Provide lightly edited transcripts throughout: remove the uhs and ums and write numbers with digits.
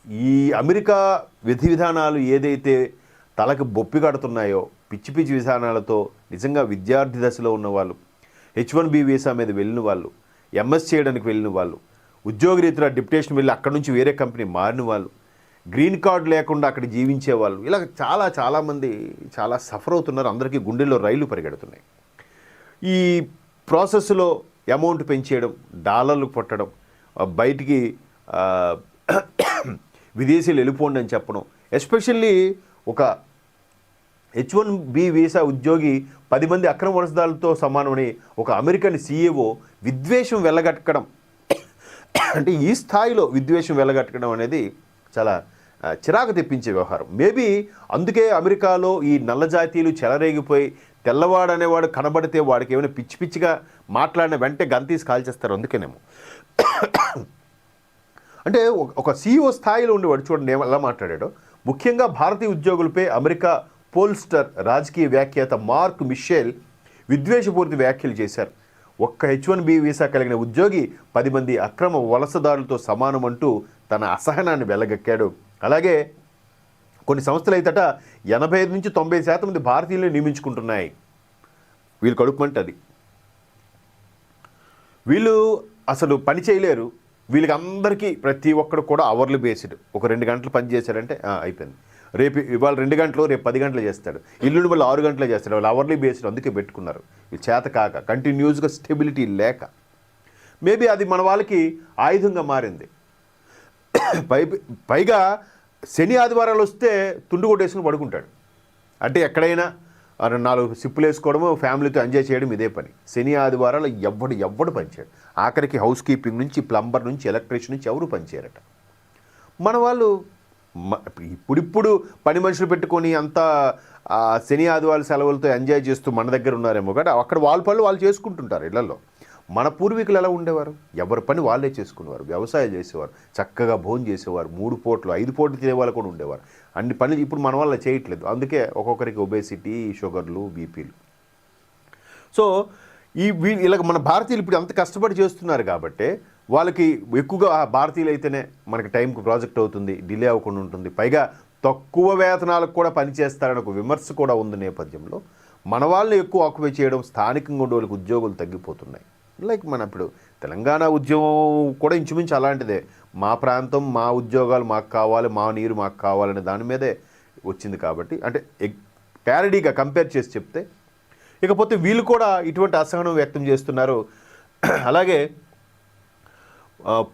ఈ అమెరికా విధి విధానాలు ఏదైతే తలకు బొప్పి కడుతున్నాయో పిచ్చి పిచ్చి విధానాలతో నిజంగా విద్యార్థి దశలో ఉన్న వాళ్ళు, H1B వీసా మీద వెళ్ళిన వాళ్ళు, MS చేయడానికి వెళ్ళిన వాళ్ళు, ఉద్యోగరీత్యా డిప్యుటేషన్ వెళ్ళి అక్కడి నుంచి వేరే కంపెనీ మారిన వాళ్ళు, గ్రీన్ కార్డు లేకుండా అక్కడ జీవించే వాళ్ళు, ఇలా చాలామంది చాలా సఫర్ అవుతున్నారు. అందరికీ గుండెల్లో రైలు పరిగెడుతున్నాయి. ఈ ప్రాసెస్లో అమౌంట్ పెంచేయడం, డాలర్లు కొట్టడం, బయటికి విదేశీయులు వెళ్ళిపోండి అని చెప్పడం, ఎస్పెషల్లీ ఒక H1B వీసా ఉద్యోగి 10 మంది అక్రమ వలసదారులతో సమానమని ఒక అమెరికన్ CEO విద్వేషం వెళ్ళగట్టడం, అంటే ఈ స్థాయిలో విద్వేషం వెళ్ళగట్టడం అనేది చాలా చిరాకు తెప్పించే వ్యవహారం. మేబీ అందుకే అమెరికాలో ఈ నల్ల జాతీయులు చెలరేగిపోయి తెల్లవాడు అనేవాడు కనబడితే వాడికి ఏమైనా పిచ్చి పిచ్చిగా మాట్లాడిన వెంటనే గంతీసి కాల్చేస్తారు. అందుకేనేమో అంటే ఒక CEO స్థాయిలో ఉండేవాడు చూడండి ఎలా మాట్లాడాడో. ముఖ్యంగా భారతీయ ఉద్యోగులపై అమెరికా పోల్స్టర్ రాజకీయ వ్యాఖ్యాత మార్క్ మిషేల్ విద్వేషపూరిత వ్యాఖ్యలు చేశారు. ఒక్క H1B వీసా కలిగిన ఉద్యోగి 10 మంది అక్రమ వలసదారులతో సమానమంటూ తన అసహనాన్ని వెల్లగక్కాడు. అలాగే కొన్ని సంస్థలు అయితట 85 నుంచి 90% మంది భారతీయులను నియమించుకుంటున్నాయి. వీళ్ళు కడుపుమంటే అది, వీళ్ళు అసలు పని చేయలేరు. వీళ్ళకి అందరికీ ప్రతి ఒక్కరు కూడా అవర్లు బేస్డ్. ఒక 2 గంటలు పని చేశారంటే అయిపోయింది. ఇవాళ 2 గంటలు, రేపు 10 గంటలు చేస్తాడు, ఇల్లుని మళ్ళీ 6 గంటలు చేస్తాడు. వాళ్ళు అవర్లీ బేస్డ్ అందుకే పెట్టుకున్నారు. ఇది చేత కాక, కంటిన్యూస్గా స్టెబిలిటీ లేక, మేబీ అది మన వాళ్ళకి ఆయుధంగా మారింది. పైగా శని ఆదివారాలు వస్తే తుండు కొట్టేసుకుని పడుకుంటాడు. అంటే ఎక్కడైనా 4 సిప్పులు వేసుకోవడము, ఫ్యామిలీతో ఎంజాయ్ చేయడం ఇదే పని. శని ఆదివారాలు ఎవ్వడు పనిచేయడు. ఆఖరికి హౌస్ కీపింగ్ నుంచి, ప్లంబర్ నుంచి, ఎలక్ట్రీషియన్ నుంచి ఎవరు పనిచేయరట. మన వాళ్ళు ఇప్పుడిప్పుడు పని మనుషులు పెట్టుకొని అంతా శని ఆదివారాల సెలవులతో ఎంజాయ్ చేస్తూ మన దగ్గర ఉన్నారేమో, కానీ అక్కడ వాళ్ళ పనులు వాళ్ళు చేసుకుంటుంటారు ఇళ్లలో. మన పూర్వీకులు ఎలా ఉండేవారు? ఎవరి పని వాళ్ళే చేసుకునేవారు. వ్యవసాయం చేసేవారు, చక్కగా భోజనం చేసేవారు, 3 పూటలు 5 పూటలు తినేవాళ్ళు కూడా ఉండేవారు. అన్ని పనులు ఇప్పుడు మన వల్ల చేయట్లేదు. అందుకే ఒక్కొక్కరికి ఒబేసిటీ, షుగర్లు, బీపీలు. సో ఇలాగ మన భారతీయులు ఇప్పుడు అంత కష్టపడి చేస్తున్నారు కాబట్టి వాళ్ళకి ఎక్కువగా భారతీయులు అయితేనే మనకి టైంకి ప్రాజెక్ట్ అవుతుంది, డిలే అవ్వకుండా ఉంటుంది, పైగా తక్కువ వేతనాలకు కూడా పనిచేస్తారని ఒక విమర్శ కూడా ఉంది. నేపథ్యంలో మన వాళ్ళని ఎక్కువ ఆక్యుపై చేయడం, స్థానికంగా ఉండే వాళ్ళకి ఉద్యోగులు తగ్గిపోతున్నాయి. లైక్ మన ఇప్పుడు తెలంగాణ ఉద్యమం కూడా ఇంచుమించు అలాంటిదే. మా ప్రాంతం, మా ఉద్యోగాలు మాకు కావాలి, మా నీరు మాకు కావాలనే దాని మీదే వచ్చింది. కాబట్టి అంటే ప్యారడీగా కంపేర్ చేసి చెప్తే, ఇకపోతే వీళ్ళు కూడా ఇటువంటి అసహనం వ్యక్తం చేస్తున్నారు. అలాగే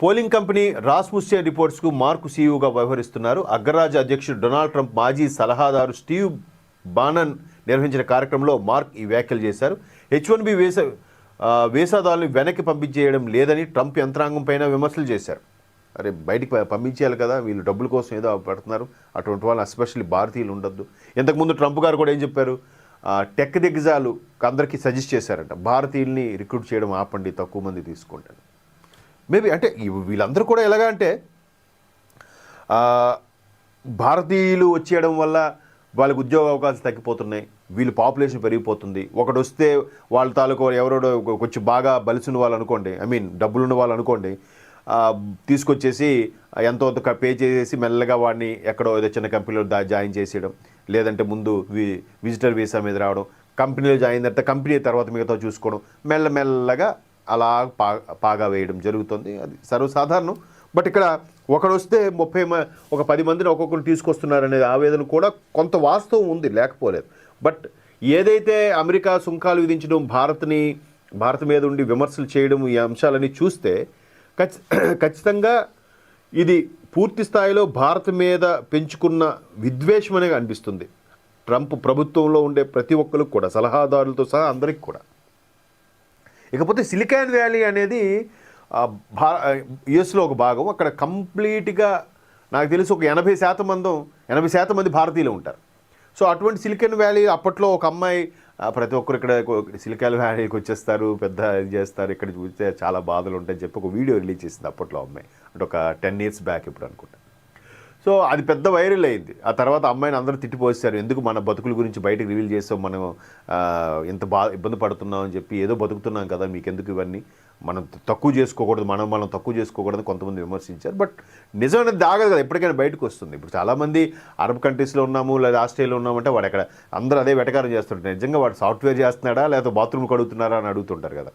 పోలింగ్ కంపెనీ రాస్ముస్సెన్ రిపోర్ట్స్కు మార్క్ CEOగా వ్యవహరిస్తున్నారు. అగ్రరాజ్య అధ్యక్షుడు డొనాల్డ్ ట్రంప్ మాజీ సలహాదారు స్టీవ్ బానన్ నిర్వహించిన కార్యక్రమంలో మార్క్ ఈ వ్యాఖ్యలు చేశారు. H1B వీసాదారులను వెనక్కి పంపించేయడం లేదని ట్రంప్ యంత్రాంగం పైన విమర్శలు చేశారు. అరే బయటికి పంపించేయాలి కదా, వీళ్ళు డబ్బుల కోసం ఏదో పెడుతున్నారు, అటువంటి వాళ్ళు ఎస్పెషల్లీ భారతీయులు ఉండొద్దు. ఇంతకుముందు ట్రంప్ గారు కూడా ఏం చెప్పారు, టెక్ దిగ్గజాలు అందరికీ సజెస్ట్ చేశారంట, భారతీయుల్ని రిక్రూట్ చేయడం ఆపండి, తక్కువ మంది తీసుకుంటారు. మేబీ అంటే వీళ్ళందరూ కూడా ఎలాగా అంటే భారతీయులు వచ్చేయడం వల్ల వాళ్ళకి ఉద్యోగ అవకాశాలు తగ్గిపోతున్నాయి, వీళ్ళు పాపులేషన్ పెరిగిపోతుంది. ఒకడు వస్తే వాళ్ళ తాలూకు ఎవరోడో కొంచెం బాగా బలిసిన వాళ్ళు అనుకోండి, డబ్బులున్న వాళ్ళు అనుకోండి, తీసుకొచ్చేసి ఎంతో పే చేసేసి మెల్లగా వాడిని ఎక్కడో ఏదో చిన్న కంపెనీలో జాయిన్ చేసేయడం, లేదంటే ముందు విజిటర్ వీసా మీద రావడం, కంపెనీలో జాయిన్ తర్వాత కంపెనీ తర్వాత మిగతా చూసుకోవడం, మెల్లమెల్లగా అలా పాగా వేయడం జరుగుతుంది. అది సర్వసాధారణం. బట్ ఇక్కడ ఒకడు వస్తే 10 మందిని ఒక్కొక్కరు తీసుకొస్తున్నారనే ఆవేదన కూడా కొంత వాస్తవం ఉంది, లేకపోలేదు. బట్ ఏదైతే అమెరికా సుంకాలు విధించడం, భారత్ మీద ఉండి విమర్శలు చేయడం, ఈ అంశాలని చూస్తే ఖచ్చితంగా ఇది పూర్తి స్థాయిలో భారత్ మీద పెంచుకున్న విద్వేషం అనేది అనిపిస్తుంది. ట్రంప్ ప్రభుత్వంలో ఉండే ప్రతి ఒక్కరికి కూడా, సలహాదారులతో సహా అందరికి కూడా. ఇకపోతే సిలికాన్ వ్యాలీ అనేది యుఎస్లో ఒక భాగం. అక్కడ కంప్లీట్గా నాకు తెలిసి ఒక 80% మంది భారతీయులు ఉంటారు. సో అటువంటి సిలికాన్ వ్యాలీ అప్పట్లో ఒక అమ్మాయి, ప్రతి ఒక్కరు ఇక్కడ సిలికాన్ వ్యాలీకి వచ్చేస్తారు, పెద్ద ఇది చేస్తారు, ఇక్కడ చూస్తే చాలా బాధలు ఉంటాయని చెప్పి ఒక వీడియో రిలీజ్ చేసింది అప్పట్లో అమ్మాయి. అంటే ఒక 10 years బ్యాక్ ఇప్పుడు అనుకుంటా. సో అది పెద్ద వైరల్ అయింది. ఆ తర్వాత అమ్మాయిని అందరూ తిట్టిపోస్తారు, ఎందుకు మన బతుకుల గురించి బయటకు రివీల్ చేస్తాం, మనం ఇంత ఇబ్బంది పడుతున్నాం అని చెప్పి, ఏదో బతుకుతున్నాం కదా, మీకు ఎందుకు ఇవన్నీ, మనం తక్కువ చేసుకోకూడదు, మనం తక్కువ చేసుకోకూడదు కొంతమంది విమర్శించారు. బట్ నిజం అనేది దాగదు కదా, ఎప్పటికైనా బయటకు వస్తుంది. ఇప్పుడు చాలామంది అరబ్ కంట్రీస్లో ఉన్నాము లేదా ఆస్ట్రేలియాలో ఉన్నామంటే వాడు ఎక్కడ అందరూ అదే వెటకారం చేస్తుంటారు. నిజంగా వాడు సాఫ్ట్వేర్ చేస్తున్నాడా లేదా బాత్రూమ్ కడుగుతున్నారా అని అడుగుతుంటారు కదా.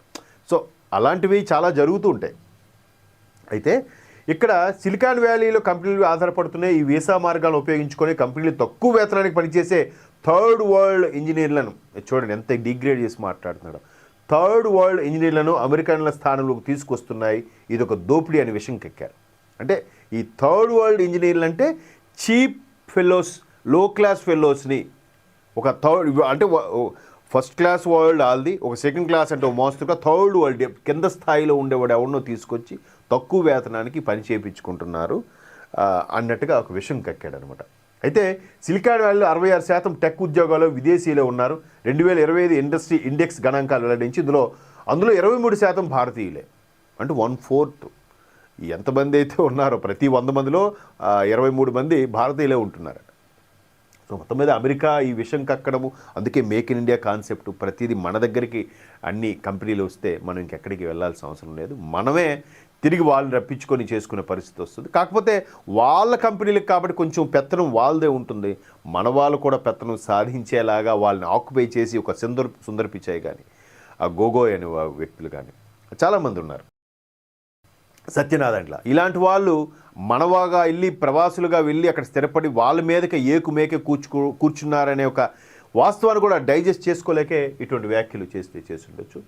సో అలాంటివి చాలా జరుగుతూ ఉంటాయి. అయితే ఇక్కడ సిలికాన్ వ్యాలీలో కంపెనీలు ఆధారపడుతున్నాయి. ఈ వీసా మార్గాలను ఉపయోగించుకొని కంపెనీలు తక్కువ వేతనానికి పనిచేసే థర్డ్ వరల్డ్ ఇంజనీర్లను చూడండి ఎంత డిగ్రేడ్ చేసి మాట్లాడుతున్నాడు. థర్డ్ వరల్డ్ ఇంజనీర్లను అమెరికన్ల స్థానంలోకి తీసుకొస్తున్నాయి. ఇది ఒక దోపిడీ అనే విషయం ఎక్కారు. అంటే ఈ థర్డ్ వరల్డ్ ఇంజనీర్లు అంటే చీప్ ఫెలోస్, లో క్లాస్ ఫెలోస్ని ఒక థర్డ్ అంటే ఫస్ట్ క్లాస్ వరల్డ్ ఆల్ది, ఒక సెకండ్ క్లాస్ అంటే మోస్తుగా థర్డ్ వరల్డ్ కింద స్థాయిలో ఉండేవాడు ఎవరినో తీసుకొచ్చి తక్కువ వేతనానికి పని చేయించుకుంటున్నారు అన్నట్టుగా ఒక విషయం కక్కాడు అనమాట. అయితే సిలికాన్ వ్యాలీలో 66% టెక్ ఉద్యోగాలు విదేశీయులే ఉన్నారు. 2025 ఇండస్ట్రీ ఇండెక్స్ గణాంకాలు వెల్లడించి అందులో 23% భారతీయులే, అంటే 1/4. ఎంతమంది అయితే ఉన్నారో ప్రతి 100 మందిలో 23 మంది భారతీయులే ఉంటున్నారు. సో మొత్తం మీద అమెరికా ఈ విషయం కక్కడము, అందుకే మేక్ ఇన్ ఇండియా కాన్సెప్ట్, ప్రతిదీ మన దగ్గరికి అన్ని కంపెనీలు వస్తే మనం ఇంకెక్కడికి వెళ్ళాల్సిన అవసరం లేదు, మనమే తిరిగి వాళ్ళని రప్పించుకొని చేసుకునే పరిస్థితి వస్తుంది. కాకపోతే వాళ్ళ కంపెనీలకు కాబట్టి కొంచెం పెత్తనం వాళ్ళదే ఉంటుంది. మన వాళ్ళు కూడా పెత్తనం సాధించేలాగా వాళ్ళని ఆక్యుపై చేసి ఒక సుందర్ పిచాయ్ కానీ ఆ గోగోయ్ అనే వ్యక్తులు కానీ చాలామంది ఉన్నారు, సత్యనారాయణలా ఇలాంటి వాళ్ళు మనవాగా వెళ్ళి ప్రవాసులుగా వెళ్ళి అక్కడ స్థిరపడి వాళ్ళ మీదకి ఏకుమేకే కూర్చున్నారనే ఒక వాస్తవాన్ని కూడా డైజెస్ట్ చేసుకోలేకే ఇటువంటి వ్యాఖ్యలు చేసి ఉండొచ్చు.